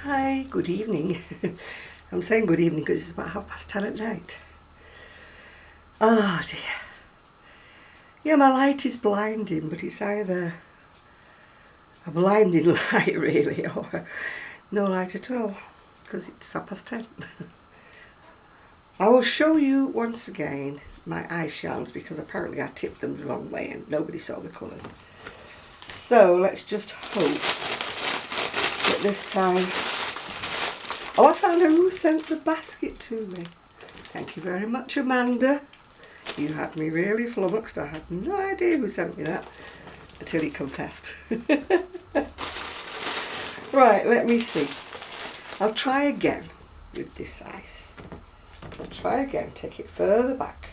Hi, good evening. I'm saying good evening because it's about 10:30 at night. Oh dear. Yeah, my light is blinding, but it's either a blinding light really or no light at all because it's 10:30. I will show you once again my eye charms because apparently I tipped them the wrong way and nobody saw the colours. So let's just hope that this time... Oh, I found out who sent the basket to me. Thank you very much, Amanda. You had me really flummoxed. I had no idea who sent me that until he confessed. Right, let me see. I'll try again with this ice. I'll try again, take it further back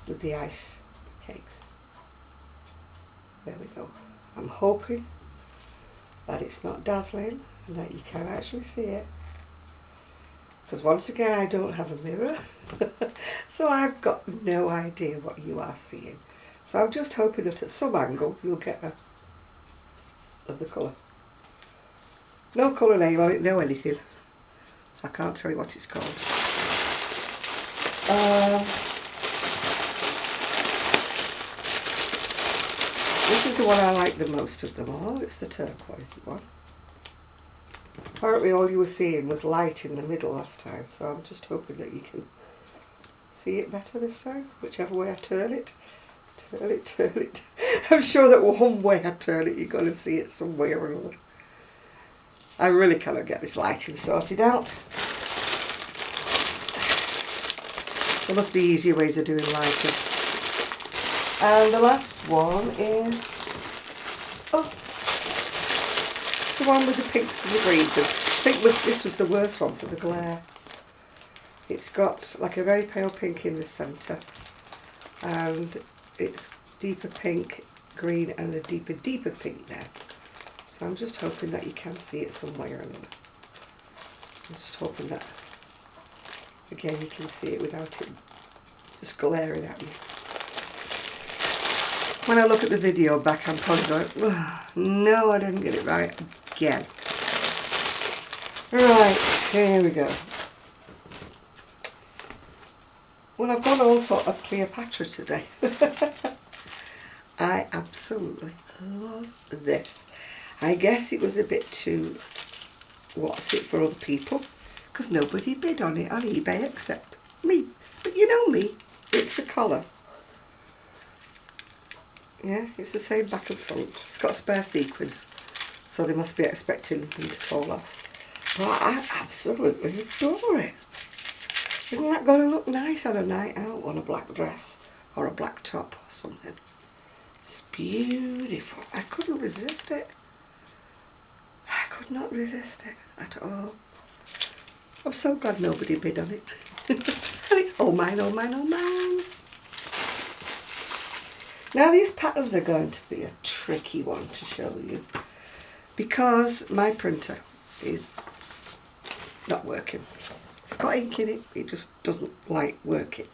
with the ice cakes. There we go. I'm hoping that it's not dazzling and that you can actually see it. Because once again I don't have a mirror, so I've got no idea what you are seeing. So I'm just hoping that at some angle you'll get a of the colour. No colour name on it, no anything. So I can't tell you what it's called. This is the one I like the most of them all. It's the turquoise one. Apparently all you were seeing was light in the middle last time, so I'm just hoping that you can see it better this time, whichever way I turn it. Turn it, turn it. I'm sure that one way I turn it, you're going to see it some way or another. I really cannot get this lighting sorted out. There must be easier ways of doing lighting. And the last one is... oh, the one with the pinks and the greens. I think this was the worst one for the glare. It's got like a very pale pink in the centre, and it's deeper pink, green, and a deeper pink there. So I'm just hoping that you can see it some way or another. I'm just hoping that, again, you can see it without it just glaring at you. When I look at the video back, I'm probably going, oh, no, I didn't get it right again. Right, here we go. Well, I've gone all sort of Cleopatra today. I absolutely love this. I guess it was a bit too, what's it for other people? Because nobody bid on it on eBay except me. But you know me, it's a collar. Yeah, it's the same back and front. It's got a spare sequins, so they must be expecting them to fall off. But I absolutely adore it. Isn't that going to look nice on a night out on a black dress or a black top or something? It's beautiful. I couldn't resist it. I could not resist it at all. I'm so glad nobody bid on it. And it's all mine, all mine, all mine. Now these patterns are going to be a tricky one to show you because my printer is not working. It's got ink in it, it just doesn't like working.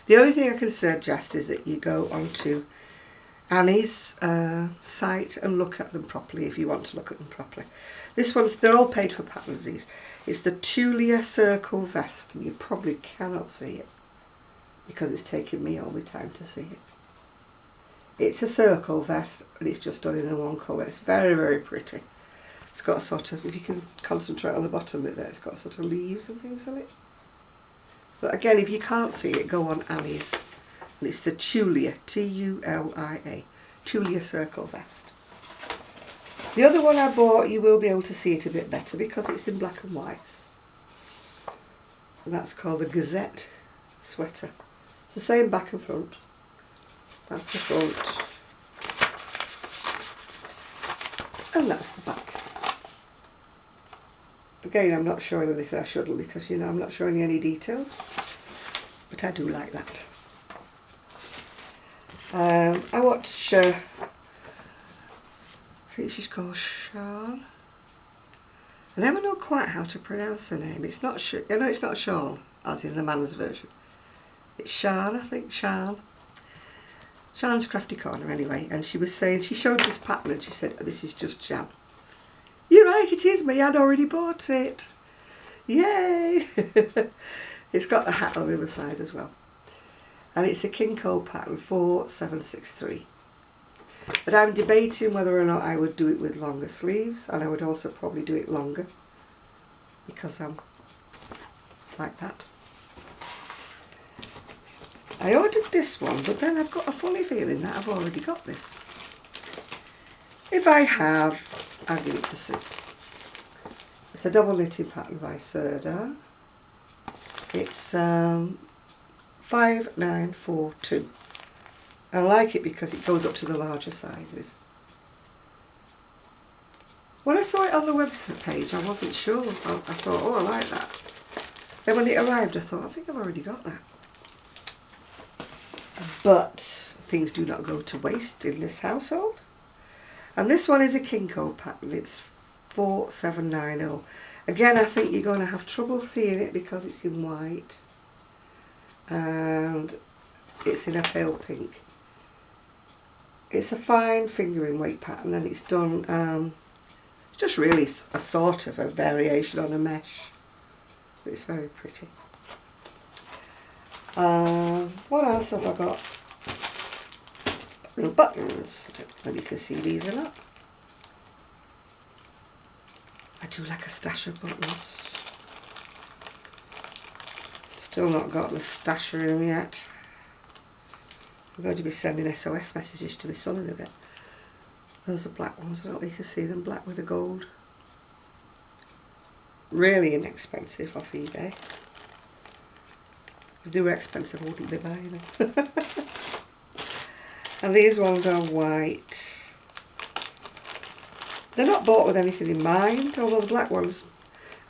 The only thing I can suggest is that you go onto Annie's site and look at them properly if you want to look at them properly. This one's, they're all paid for patterns, these. It's the Tulia Circle Vest, and you probably cannot see it because it's taken me all the time to see it. It's a circle vest and it's just done in the one colour. It's very, very pretty. It's got a sort of, if you can concentrate on the bottom of it, it's got sort of leaves and things on it. But again, if you can't see it, go on Annie's. And it's the Tulia, T-U-L-I-A, Tulia Circle Vest. The other one I bought, you will be able to see it a bit better because it's in black and white. And that's called the Gazette Sweater. It's the same back and front. That's the front. And that's the back. Again, I'm not showing anything I shouldn't because, you know, I'm not showing any details. But I do like that. I watch, I think she's called Shawn. I never know quite how to pronounce her name. It's not, I know it's not Shawn, as in the man's version. It's Shawn, I think, Shawn. Shawn's Crafty Corner anyway, and she was saying, she showed this pattern and she said, this is just jam. You're right. right, it is me. I'd already bought it. Yay! It's got the hat on the other side as well. And it's a King Cole pattern 4763. But I'm debating whether or not I would do it with longer sleeves, and I would also probably do it longer because I'm like that. I ordered this one, but then I've got a funny feeling that I've already got this. If I have, I'll give it to Sue. It's a double knitting pattern by Serda. It's 5942. I like it because it goes up to the larger sizes. When I saw it on the website page, I wasn't sure. I thought, oh, I like that. Then when it arrived, I thought, I think I've already got that. But things do not go to waste in this household. And this one is a King Cole pattern. It's 4790. Again, I think you're going to have trouble seeing it because it's in white. And it's in a pale pink. It's a fine fingering weight pattern, and it's done, it's just really a sort of a variation on a mesh. But it's very pretty. What else have I got? Little buttons. I don't know whether you can see these or not. I do like a stash of buttons. Still not got the stash room yet. I'm going to be sending SOS messages to my son in a bit. Those are black ones. I don't know if you can see them. Black with the gold. Really inexpensive off eBay. If they were expensive, I wouldn't be buying them. And these ones are white. They're not bought with anything in mind, although the black ones,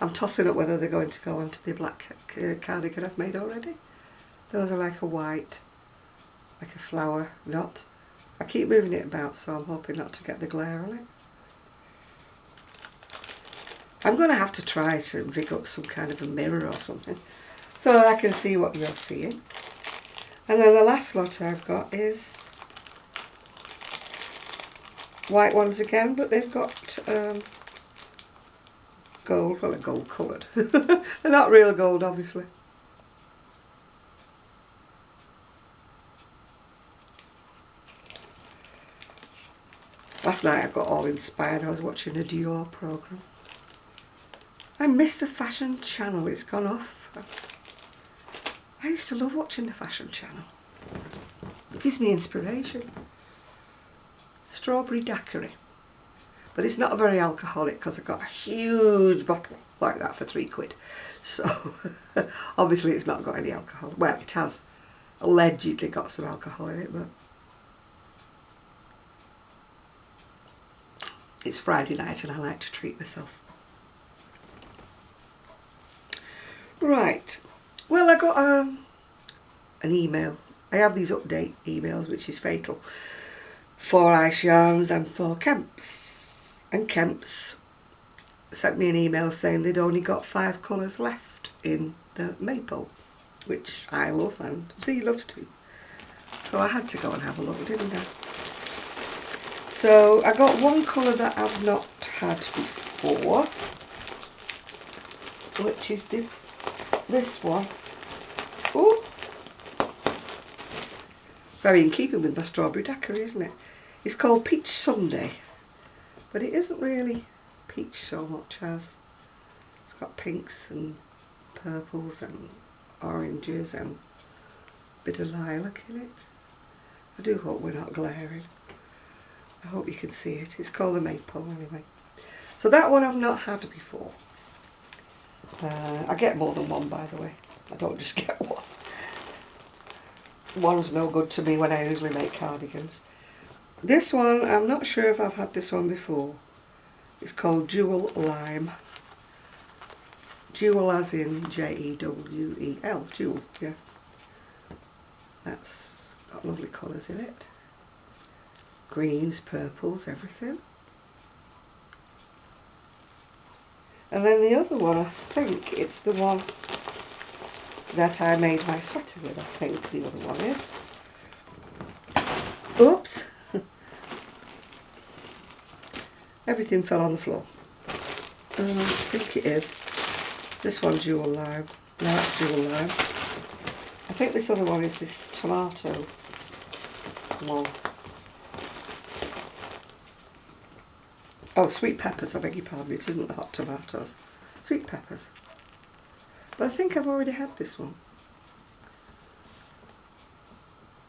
I'm tossing up whether they're going to go onto the black cardigan I've made already. Those are like a white, like a flower knot. I keep moving it about, so I'm hoping not to get the glare on it. I'm going to have to try to rig up some kind of a mirror or something, so that I can see what you're seeing. And then the last lot I've got is white ones again, but they've got gold, well, they're gold coloured. They're not real gold, obviously. Last night I got all inspired. I was watching a Dior programme. I miss the fashion channel, it's gone off. I used to love watching the fashion channel. It gives me inspiration. Strawberry daiquiri. But it's not very alcoholic because I got a huge bottle like that for £3. So obviously it's not got any alcohol. Well, it has allegedly got some alcohol in it, but it's Friday night and I like to treat myself. Right. Well, I got an email. I have these update emails, which is fatal, for Ice Yarns and for Kemps. And Kemps sent me an email saying they'd only got 5 colours left in the maple, which I love and Z loves too. So I had to go and have a look, didn't I? So I got one colour that I've not had before, which is this one. Oh, very in keeping with my strawberry daiquiri, isn't it? It's called Peach Sundae, but it isn't really peach so much as it's got pinks and purples and oranges and a bit of lilac in it. I do hope we're not glaring. I hope you can see it. It's called the Maple anyway. So that one I've not had before. I get more than one, by the way. I don't just get one. One's no good to me when I usually make cardigans. This one, I'm not sure if I've had this one before. It's called Jewel Lime. Jewel as in Jewel, Jewel, yeah. That's got lovely colours in it. Greens, purples, everything. And then the other one, I think it's the one that I made my sweater with, I think the other one is. Oops. Everything fell on the floor. I think it is. This one's dual lime. No, that's dual lime. I think this other one is this tomato one. Oh, sweet peppers, I beg your pardon. It isn't the hot tomatoes. Sweet peppers. But I think I've already had this one.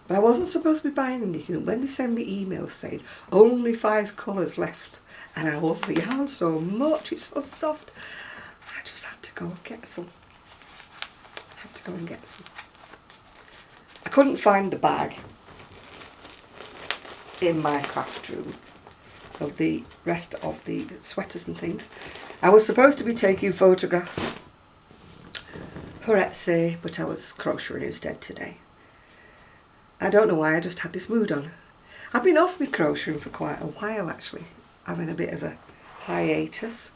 But I wasn't supposed to be buying anything. When they send me emails saying only 5 colours left, and I love the yarn so much, it's so soft, I just had to go and get some. I couldn't find the bag in my craft room of the rest of the sweaters and things. I was supposed to be taking photographs for Etsy, but I was crocheting instead today. I don't know why, I just had this mood on. I've been off with crocheting for quite a while actually, having a bit of a hiatus.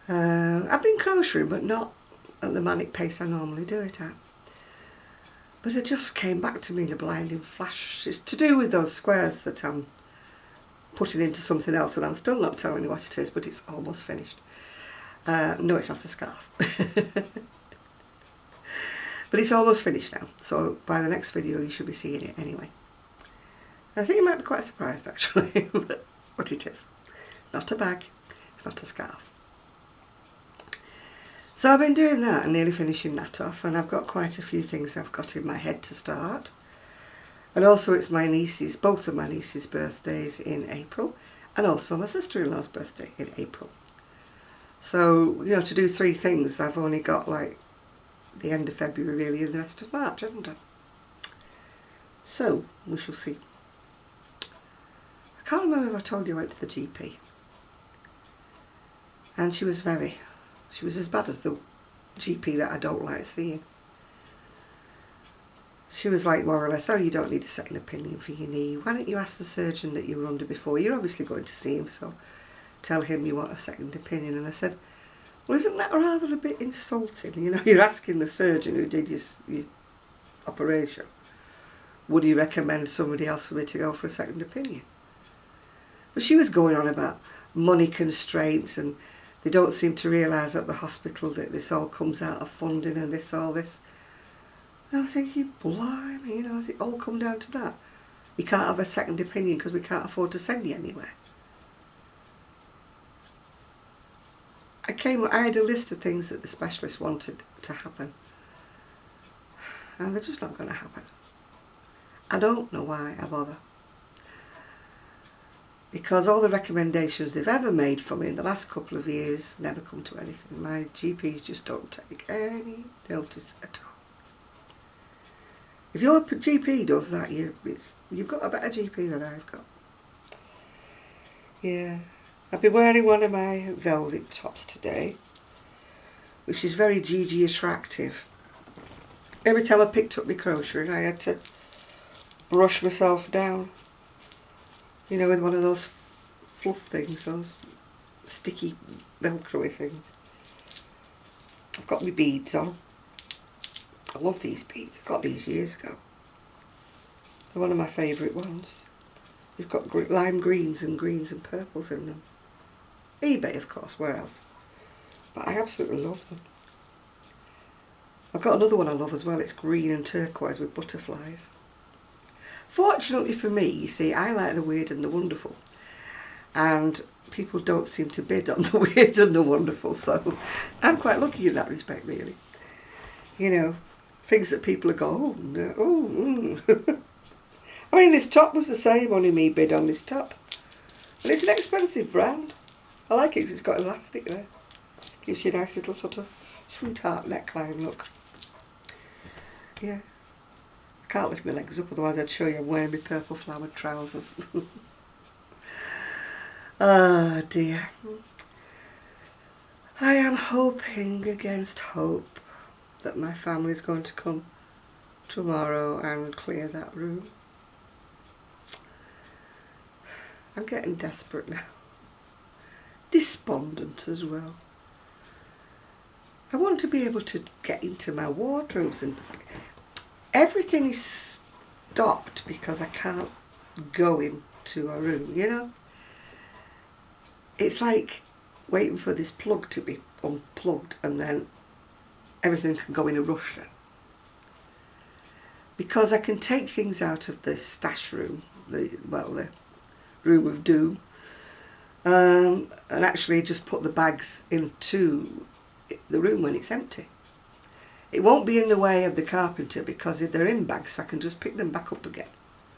I've been crocheting, but not at the manic pace I normally do it at. But it just came back to me in a blinding flash. It's to do with those squares that I'm putting into something else, and I'm still not telling you what it is, but it's almost finished. No, it's not a scarf. But it's almost finished now, so by the next video you should be seeing it anyway. I think you might be quite surprised actually, but it is. Not a bag, it's not a scarf. So I've been doing that and nearly finishing that off, and I've got quite a few things I've got in my head to start. And also it's my niece's, both of my niece's birthdays in April, and also my sister-in-law's birthday in April. So, you know, to do 3 things, I've only got like the end of February really and the rest of March, haven't I? So, we shall see. I can't remember if I told you I went to the GP. And she was as bad as the GP that I don't like seeing. She was like more or less, oh, you don't need a second opinion for your knee. Why don't you ask the surgeon that you were under before? You're obviously going to see him, so tell him you want a second opinion. And I said, well, isn't that rather a bit insulting? You know, you're asking the surgeon who did your operation, would he recommend somebody else for me to go for a second opinion? But she was going on about money constraints, and they don't seem to realise at the hospital that this all comes out of funding and all this. And I'm thinking, blimey, you know, has it all come down to that? We can't have a second opinion because we can't afford to send you anywhere. I had a list of things that the specialist wanted to happen, and they're just not going to happen. I don't know why I bother, because all the recommendations they've ever made for me in the last couple of years never come to anything. My GPs just don't take any notice at all. If your GP does that, you've got a better GP than I've got. Yeah. I've been wearing one of my velvet tops today, which is very Gigi attractive. Every time I picked up my crocheting, I had to brush myself down, you know, with one of those fluff things, those sticky velcro-y things. I've got my beads on. I love these beads. I got these years ago. They're one of my favourite ones. They've got lime greens and purples in them. eBay, of course, where else? But I absolutely love them. I've got another one I love as well. It's green and turquoise with butterflies. Fortunately for me, you see, I like the weird and the wonderful. And people don't seem to bid on the weird and the wonderful, so I'm quite lucky in that respect, really. You know, things that people go, oh, no, oh. I mean, this top was the same, only me bid on this top. And it's an expensive brand. I like it because it's got elastic there. Gives you a nice little sort of sweetheart neckline look. Yeah. I can't lift my legs up, otherwise I'd show you I'm wearing my purple flowered trousers. Oh dear. I am hoping against hope that my family's going to come tomorrow and clear that room. I'm getting desperate now. Despondent as well. I want to be able to get into my wardrobes, and everything is stopped because I can't go into a room, you know? It's like waiting for this plug to be unplugged, and then everything can go in a rush then. Because I can take things out of the stash room, the room of doom, and actually just put the bags into the room when it's empty. It won't be in the way of the carpenter because if they're in bags, I can just pick them back up again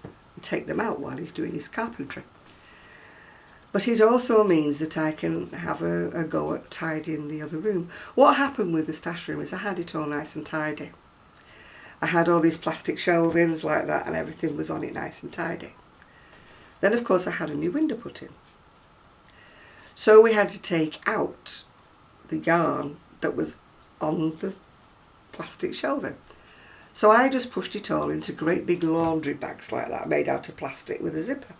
and take them out while he's doing his carpentry. But it also means that I can have a go at tidying the other room. What happened with the stash room is I had it all nice and tidy. I had all these plastic shelvings like that and everything was on it nice and tidy. Then of course I had a new window put in. So we had to take out the yarn that was on the plastic shelving. So I just pushed it all into great big laundry bags like that, made out of plastic with a zipper.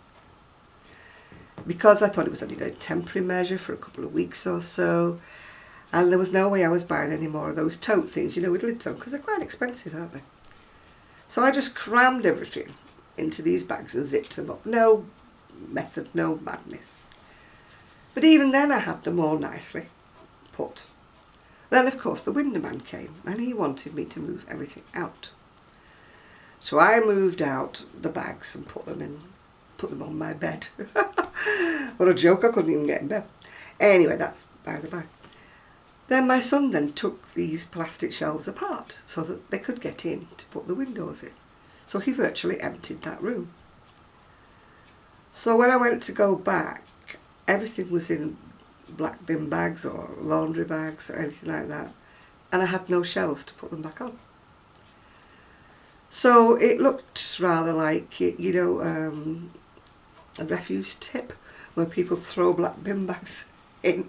Because I thought it was only a temporary measure for a couple of weeks or so, and there was no way I was buying any more of those tote things, you know, with lids on, because they're quite expensive, aren't they? So I just crammed everything into these bags and zipped them up. No method, no madness. But even then I had them all nicely put. Then of course the window man came and he wanted me to move everything out. So I moved out the bags and put them on my bed. What a joke, I couldn't even get in bed. Anyway, that's by the by. Then my son then took these plastic shelves apart so that they could get in to put the windows in. So he virtually emptied that room. So when I went to go back, everything was in black bin bags or laundry bags or anything like that, and I had no shelves to put them back on. So it looked rather like, you know, a refuse tip where people throw black bin bags in,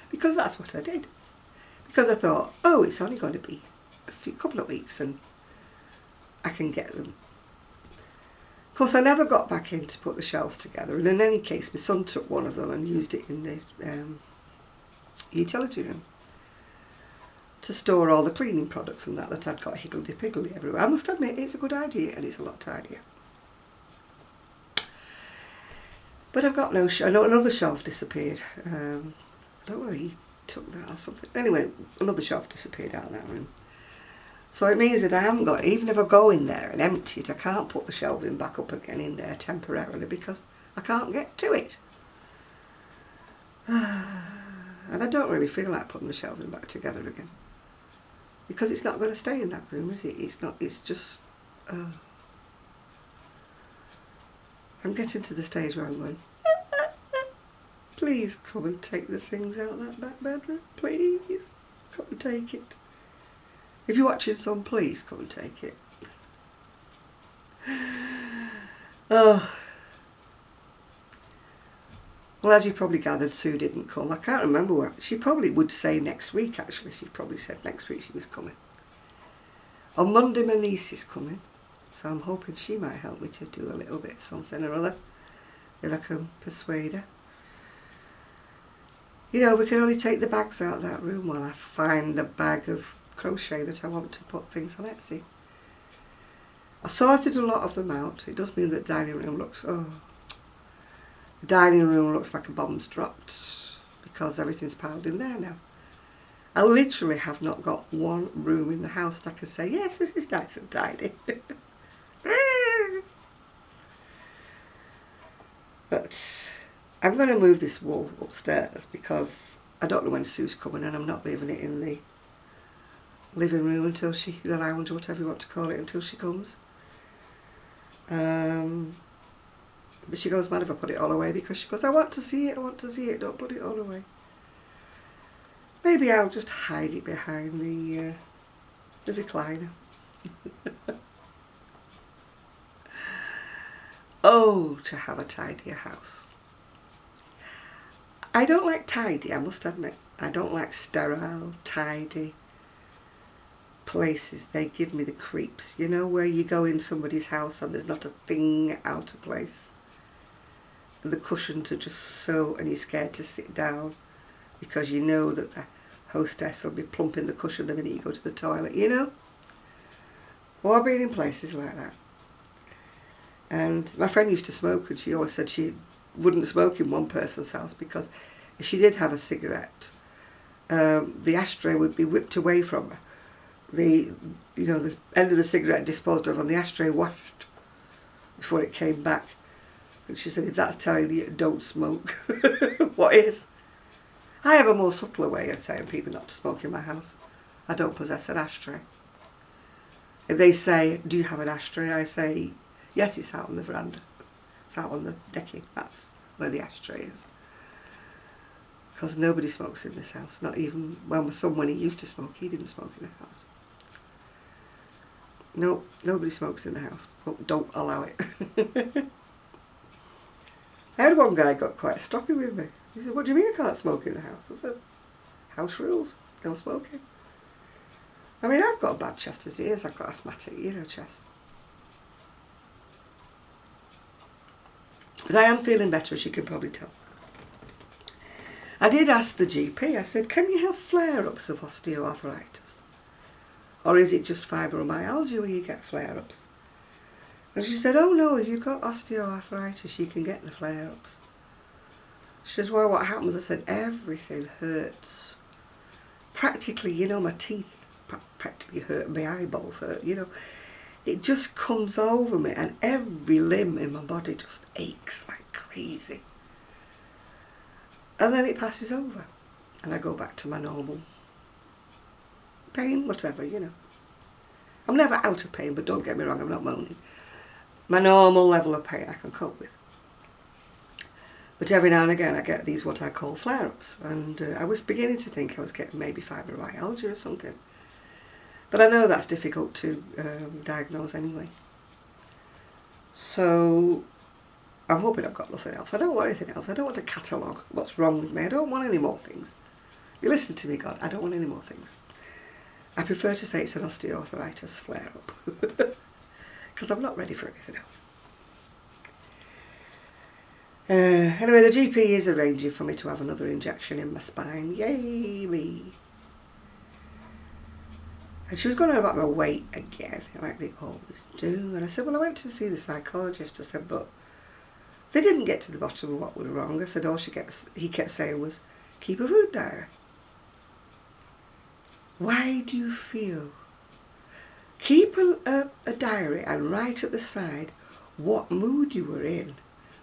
because that's what I did. Because I thought, oh, it's only going to be a couple of weeks and I can get them. Of course, I never got back in to put the shelves together, and in any case, my son took one of them and used it in the utility room to store all the cleaning products and that I'd got higgledy-piggledy everywhere. I must admit, it's a good idea and it's a lot tidier. But I've got another shelf disappeared. I don't know whether he took that or something. Anyway, another shelf disappeared out of that room. So it means that I haven't got, even if I go in there and empty it, I can't put the shelving back up again in there temporarily because I can't get to it. And I don't really feel like putting the shelving back together again. Because it's not going to stay in that room, is it? It's not, it's just... I'm getting to the stage where I'm going, please come and take the things out of that back bedroom. Please, come and take it. If you're watching this on, please come and take it. Oh. Well, as you probably gathered, Sue didn't come. I can't remember what. She probably would say next week, actually. She probably said next week she was coming. On Monday, my niece is coming. So I'm hoping she might help me to do a little bit of something or other, if I can persuade her. You know, we can only take the bags out of that room while I find the bag of crochet that I want to put things on Etsy. I sorted a lot of them out. It does mean that the dining room looks, the dining room looks like a bomb's dropped because everything's piled in there now. I literally have not got one room in the house that I can say, yes, this is nice and tidy. But I'm going to move this wall upstairs because I don't know when Sue's coming and I'm not leaving it in the living room until the lounge, or whatever you want to call it, until she comes. But she goes mad if I put it all away because she goes, I want to see it, don't put it all away. Maybe I'll just hide it behind the recliner. Oh, to have a tidier house. I don't like tidy, I must admit. I don't like sterile, tidy places. They give me the creeps. You know, where you go in somebody's house and there's not a thing out of place. And the cushions are just so, and you're scared to sit down because you know that the hostess will be plumping the cushion the minute you go to the toilet, you know? Or I've been in places like that. And my friend used to smoke and she always said she wouldn't smoke in one person's house because if she did have a cigarette, the ashtray would be whipped away from her. The end of the cigarette disposed of and the ashtray washed before it came back. And she said, if that's telling you don't smoke, what is? I have a more subtler way of telling people not to smoke in my house. I don't possess an ashtray. If they say, do you have an ashtray? I say, yes, it's out on the veranda. It's out on the decking. That's where the ashtray is. Because nobody smokes in this house. Not even, well, my son, when he used to smoke, he didn't smoke in the house. No, nobody smokes in the house. Don't allow it. I had one guy got quite stroppy with me. He said, what do you mean I can't smoke in the house? I said, house rules, no smoking. I mean, I've got a bad chest as it is. I've got asthmatic, chest. But I am feeling better, as you can probably tell. I did ask the GP, I said, can you have flare-ups of osteoarthritis? Or is it just fibromyalgia where you get flare-ups? And she said, oh no, if you've got osteoarthritis, you can get the flare-ups. She says, well, what happens? I said, everything hurts. Practically, my teeth practically hurt, my eyeballs hurt, It just comes over me and every limb in my body just aches like crazy. And then it passes over and I go back to my normal pain, whatever, I'm never out of pain, but don't get me wrong, I'm not moaning. My normal level of pain I can cope with. But every now and again I get these what I call flare-ups, and I was beginning to think I was getting maybe fibromyalgia or something. But I know that's difficult to diagnose anyway. So I'm hoping I've got nothing else. I don't want anything else. I don't want to catalogue what's wrong with me. I don't want any more things. You listen to me, God. I don't want any more things. I prefer to say it's an osteoarthritis flare-up. Because I'm not ready for anything else. Anyway, the GP is arranging for me to have another injection in my spine. Yay me! And she was going on about my weight again, like they always do. And I said, well, I went to see the psychologist. I said, but they didn't get to the bottom of what was wrong. I said, all he kept saying was, keep a food diary. Why do you feel? Keep a diary and write at the side what mood you were in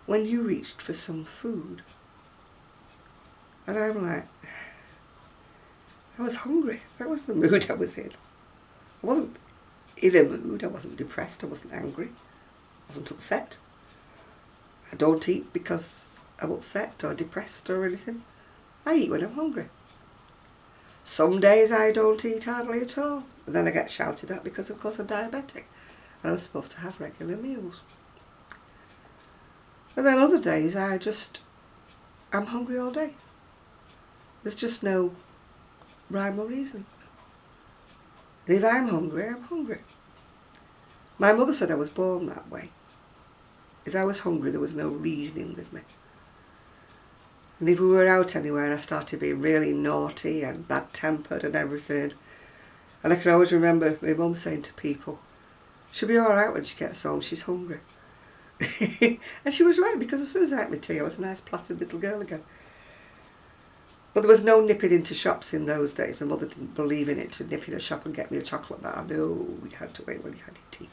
when you reached for some food. And I'm like, I was hungry. That was the mood I was in. I wasn't in a mood. I wasn't depressed. I wasn't angry. I wasn't upset. I don't eat because I'm upset or depressed or anything. I eat when I'm hungry. Some days I don't eat hardly at all. And then I get shouted at because, of course, I'm diabetic. And I'm supposed to have regular meals. And then other days I'm hungry all day. There's just no rhyme or reason. And if I'm hungry, I'm hungry. My mother said I was born that way. If I was hungry, there was no reasoning with me. And if we were out anywhere and I started being really naughty and bad-tempered and everything, and I can always remember my mum saying to people, she'll be all right when she gets home, she's hungry. And she was right, because as soon as I had my tea, I was a nice placid little girl again. But there was no nipping into shops in those days. My mother didn't believe in it, to nip in a shop and get me a chocolate bar. No, you had to wait when you had your tea.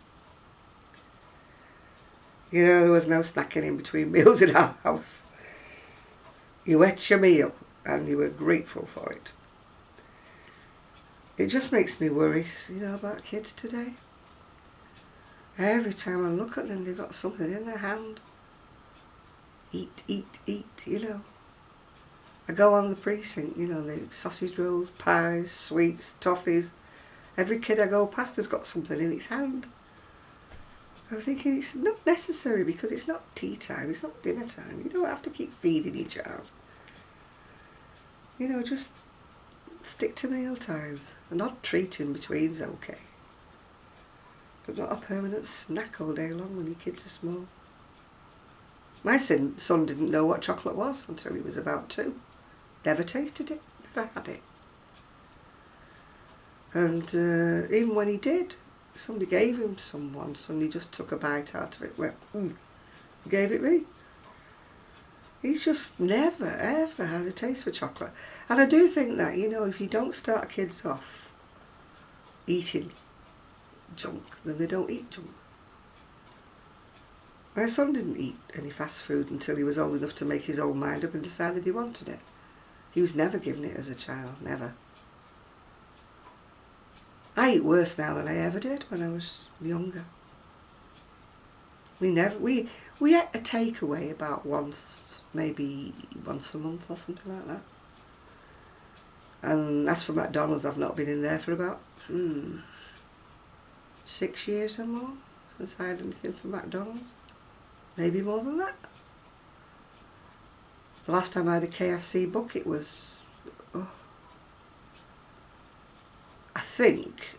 There was no snacking in between meals in our house. You ate your meal and you were grateful for it. It just makes me worry, about kids today. Every time I look at them, they've got something in their hand. Eat, eat, eat, I go on the precinct, the sausage rolls, pies, sweets, toffees. Every kid I go past has got something in its hand. I'm thinking it's not necessary, because it's not tea time, it's not dinner time. You don't have to keep feeding each child. Just stick to meal times. An odd treat in between's okay. But not a permanent snack all day long when your kids are small. My son didn't know what chocolate was until he was about 2. Never tasted it, never had it. And even when he did, somebody gave him some once and he just took a bite out of it, went, gave it me. He's just never ever had a taste for chocolate. And I do think that, you know, if you don't start kids off eating junk, then they don't eat junk. My son didn't eat any fast food until he was old enough to make his own mind up and decided he wanted it. He was never given it as a child, never. I eat worse now than I ever did when I was younger. We ate a takeaway about maybe once a month or something like that. And as for McDonald's, I've not been in there for about 6 years or more since I had anything from McDonald's. Maybe more than that. The last time I had a KFC bucket was, I think,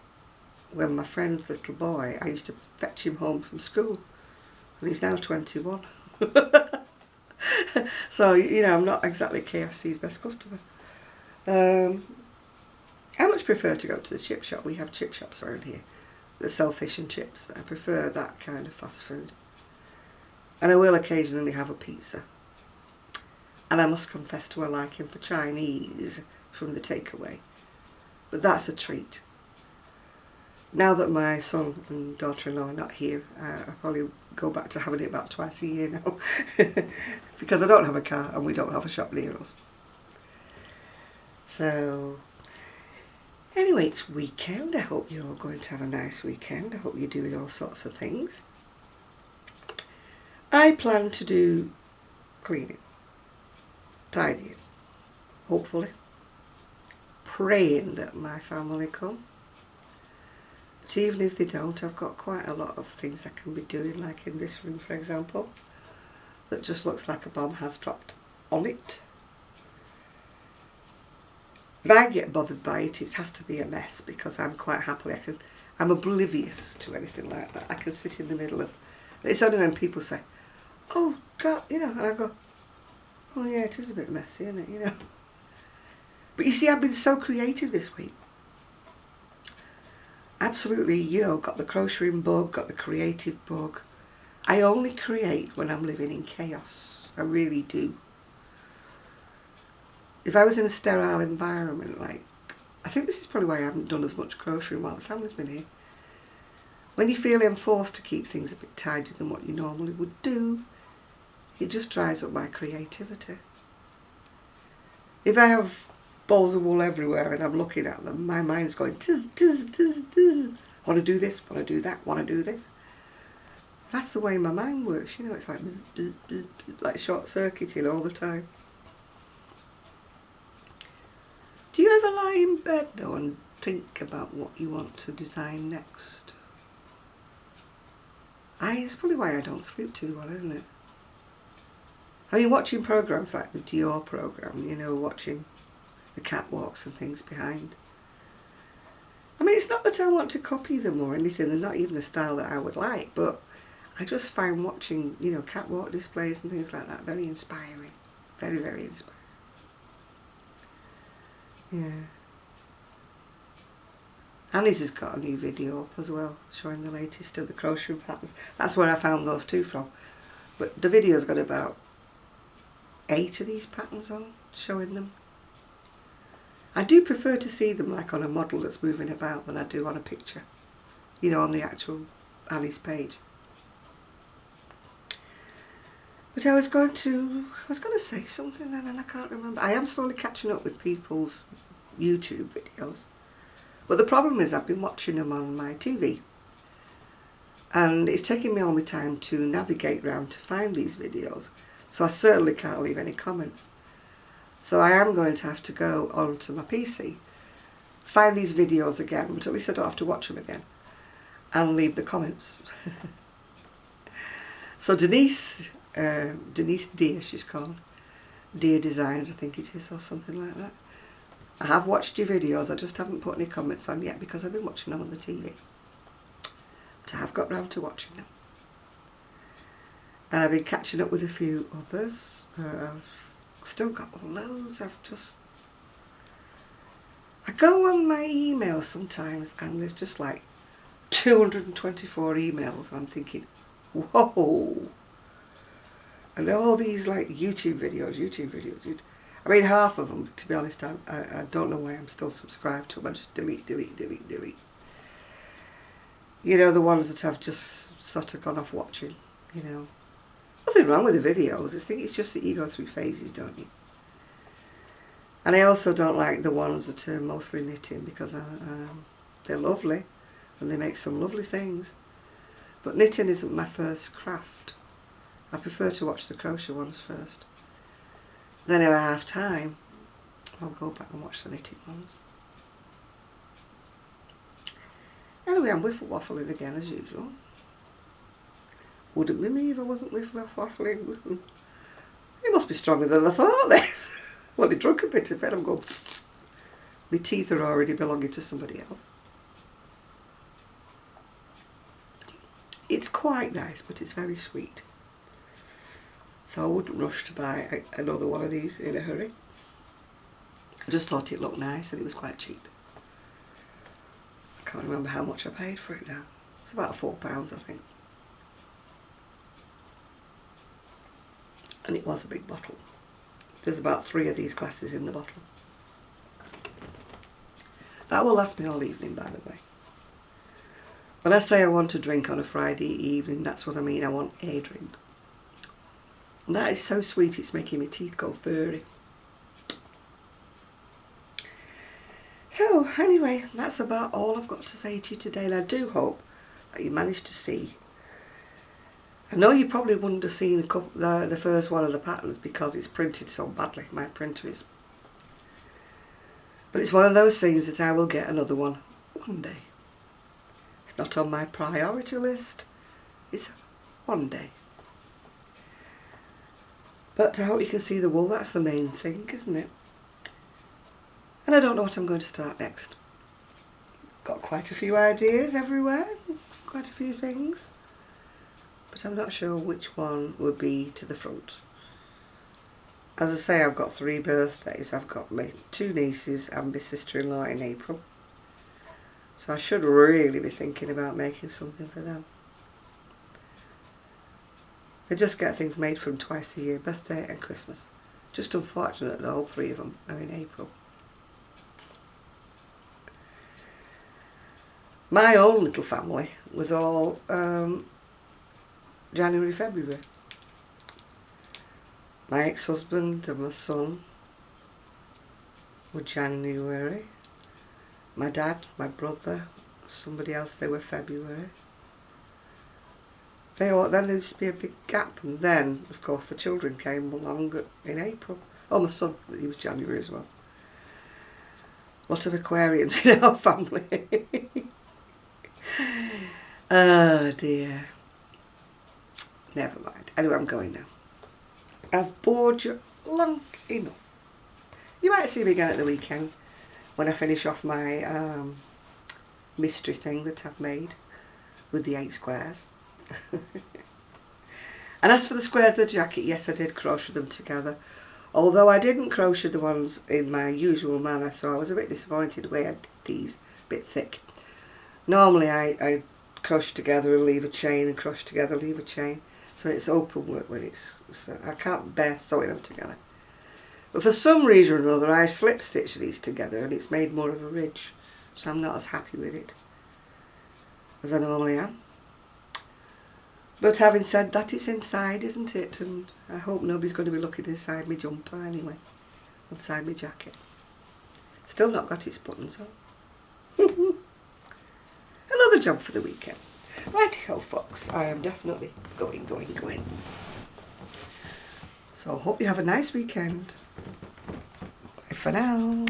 when my friend's little boy, I used to fetch him home from school. And he's now 21. So, you know, I'm not exactly KFC's best customer. I much prefer to go to the chip shop. We have chip shops around here that sell fish and chips. I prefer that kind of fast food. And I will occasionally have a pizza. And I must confess to a liking for Chinese from the takeaway. But that's a treat. Now that my son and daughter-in-law are not here, I'll probably go back to having it about twice a year now. Because I don't have a car and we don't have a shop near us. So, anyway, it's weekend. I hope you're all going to have a nice weekend. I hope you're doing all sorts of things. I plan to do cleaning, tidying, hopefully. Praying that my family come. But even if they don't, I've got quite a lot of things I can be doing, like in this room, for example, that just looks like a bomb has dropped on it. If I get bothered by it, it has to be a mess, because I'm quite happily, I'm oblivious to anything like that. I can sit in the middle of, it's only when people say, oh God, you know, and I go, oh yeah, it is a bit messy, isn't it, you know. But you see, I've been so creative this week. Absolutely, you know, got the crocheting bug, got the creative bug. I only create when I'm living in chaos. I really do. If I was in a sterile environment, like, I think this is probably why I haven't done as much crocheting while the family's been here. When you feel enforced to keep things a bit tidier than what you normally would do, it just dries up my creativity. If I have balls of wool everywhere and I'm looking at them, my mind's going tiz, tiz, tiz, tiz. Want to do this, want to do that, want to do this. That's the way my mind works, you know, it's like bzz, bzz, bzz, bzz, like short-circuiting all the time. Do you ever lie in bed though and think about what you want to design next? It's probably why I don't sleep too well, isn't it? I mean, watching programs like the Dior program, you know, watching the catwalks and things behind. I mean, it's not that I want to copy them or anything, they're not even a style that I would like, but I just find watching, you know, catwalk displays and things like that very inspiring. Very, very inspiring. Yeah. Annie's has got a new video up as well, showing the latest of the crochet patterns. That's where I found those two from. But the video's got about 8 of these patterns on, showing them. I do prefer to see them like on a model that's moving about than I do on a picture, you know, on the actual Annie's page. But I was going to say something then and I can't remember. I am slowly catching up with people's YouTube videos. But the problem is I've been watching them on my TV. And it's taking me all my time to navigate around to find these videos. So I certainly can't leave any comments. So I am going to have to go onto my PC, find these videos again, but at least I don't have to watch them again, and leave the comments. So Denise Dear, she's called. Dear Designs, I think it is, or something like that. I have watched your videos, I just haven't put any comments on yet because I've been watching them on the TV. But I have got round to watching them. And I've been catching up with a few others. I've still got loads. I go on my email sometimes and there's just like 224 emails and I'm thinking, whoa. And all these like YouTube videos. I mean, half of them, to be honest, I don't know why I'm still subscribed to them. I just delete. You know, the ones that I've just sort of gone off watching, you know. Nothing wrong with the videos. I think it's just that you go through phases, don't you? And I also don't like the ones that are mostly knitting because they're lovely and they make some lovely things. But knitting isn't my first craft. I prefer to watch the crochet ones first. Then if I have time, I'll go back and watch the knitting ones. Anyway, I'm whiffle waffling again as usual. Wouldn't be me if I wasn't whiffle waffling. It must be stronger than I thought this. Well, I drunk a bit of it, I'm going, my teeth are already belonging to somebody else. It's quite nice, but it's very sweet. So I wouldn't rush to buy another one of these in a hurry. I just thought it looked nice and it was quite cheap. I can't remember how much I paid for it now. It's about £4, I think. And it was a big bottle. There's about 3 of these glasses in the bottle. That will last me all evening, by the way. When I say I want a drink on a Friday evening, that's what I mean. I want a drink. And that is so sweet, it's making my teeth go furry. So, anyway, that's about all I've got to say to you today. And I do hope that you managed to see. I know you probably wouldn't have seen the first one of the patterns because it's printed so badly. My printer is. But it's one of those things that I will get another one day. It's not on my priority list. It's one day. But I hope you can see the wool. That's the main thing, isn't it? And I don't know what I'm going to start next. Got quite a few ideas everywhere. Quite a few things. But I'm not sure which one would be to the front. As I say, I've got 3 birthdays. I've got my 2 nieces and my sister-in-law in April. So I should really be thinking about making something for them. They just get things made for them twice a year, birthday and Christmas. Just unfortunate that all 3 of them are in April. My own little family was all January, February. My ex-husband and my son were January. My dad, my brother, somebody else, they were February. Then there used to be a big gap, and then, of course, the children came along in April. Oh, my son, he was January as well. A lot of Aquarians in our family. Oh dear. Never mind. Anyway, I'm going now. I've bored you long enough. You might see me again at the weekend when I finish off my mystery thing that I've made with the 8 squares. And as for the squares of the jacket, yes, I did crochet them together. Although I didn't crochet the ones in my usual manner, so I was a bit disappointed the way I did these, a bit thick. Normally I crochet together and leave a chain and crochet together, leave a chain. So it's open work when so I can't bear sewing them together. But for some reason or another I slip stitch these together and it's made more of a ridge. So I'm not as happy with it as I normally am. But having said that, it's inside, isn't it? And I hope nobody's going to be looking inside my jumper anyway. Inside my jacket. Still not got its buttons on. Another job for the weekend. Righty-ho, folks. I am definitely going. So I hope you have a nice weekend. Bye for now.